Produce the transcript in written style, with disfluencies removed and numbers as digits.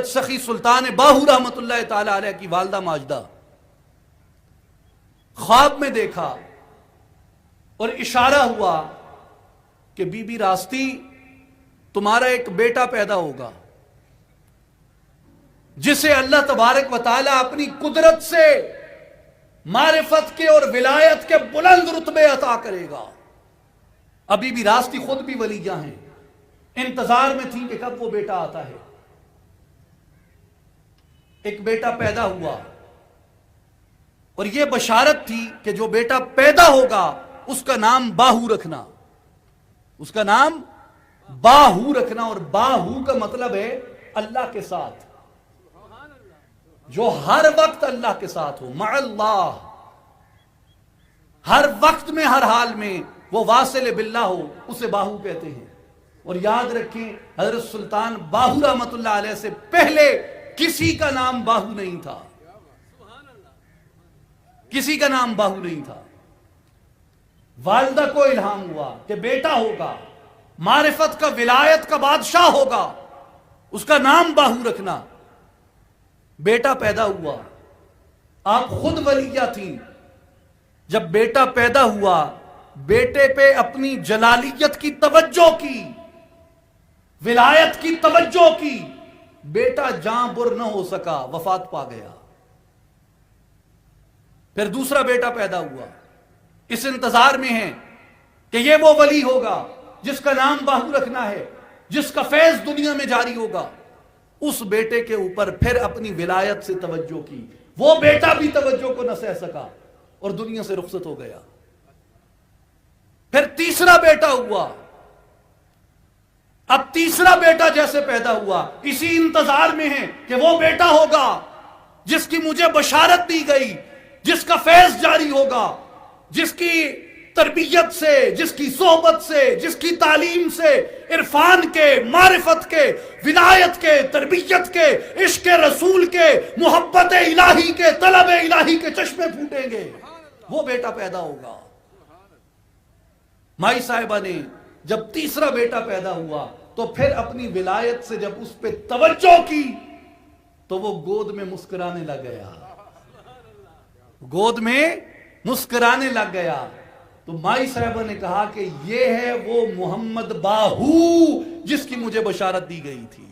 حضرت سخی سلطان باہو رحمت اللہ تعالی علیہ کی والدہ ماجدہ خواب میں دیکھا اور اشارہ ہوا کہ بی بی راستی تمہارا ایک بیٹا پیدا ہوگا جسے اللہ تبارک و تعالی اپنی قدرت سے معرفت کے اور ولایت کے بلند رتبے عطا کرے گا۔ ابھی بھی راستی خود بھی ولیجہ ہیں، انتظار میں تھی کہ کب وہ بیٹا آتا ہے۔ ایک بیٹا پیدا ہوا اور یہ بشارت تھی کہ جو بیٹا پیدا ہوگا اس کا نام باہو رکھنا، اس کا نام باہو رکھنا، اور باہو کا مطلب ہے اللہ کے ساتھ، جو ہر وقت اللہ کے ساتھ ہو، مع اللہ، ہر وقت میں ہر حال میں وہ واصل باللہ ہو، اسے باہو کہتے ہیں۔ اور یاد رکھیں حضرت سلطان باہو رحمت اللہ علیہ سے پہلے کسی کا نام باہو نہیں تھا، کسی کا نام باہو نہیں تھا۔ والدہ کو الہام ہوا کہ بیٹا ہوگا، معرفت کا ولایت کا بادشاہ ہوگا، اس کا نام باہو رکھنا۔ بیٹا پیدا ہوا، آپ خود ولیہ تھیں، جب بیٹا پیدا ہوا بیٹے پہ اپنی جلالیت کی توجہ کی، ولایت کی توجہ کی، بیٹا جاں بر نہ ہو سکا، وفات پا گیا۔ پھر دوسرا بیٹا پیدا ہوا، اس انتظار میں ہے کہ یہ وہ ولی ہوگا جس کا نام باہو رکھنا ہے، جس کا فیض دنیا میں جاری ہوگا۔ اس بیٹے کے اوپر پھر اپنی ولایت سے توجہ کی، وہ بیٹا بھی توجہ کو نہ سہ سکا اور دنیا سے رخصت ہو گیا۔ پھر تیسرا بیٹا ہوا، اب تیسرا بیٹا جیسے پیدا ہوا، اسی انتظار میں ہے کہ وہ بیٹا ہوگا جس کی مجھے بشارت دی گئی، جس کا فیض جاری ہوگا، جس کی تربیت سے، جس کی صحبت سے، جس کی تعلیم سے، عرفان کے، معرفت کے، ولایت کے، تربیت کے، عشق رسول کے، محبت الہی کے، طلب الہی کے چشمے پھوٹیں گے، وہ بیٹا پیدا ہوگا۔ مائی صاحبہ نے جب تیسرا بیٹا پیدا ہوا تو پھر اپنی ولایت سے جب اس پہ توجہ کی تو وہ گود میں مسکرانے لگ گیا، گود میں مسکرانے لگ گیا۔ تو مائی صاحبہ نے کہا کہ یہ ہے وہ محمد باہو جس کی مجھے بشارت دی گئی تھی۔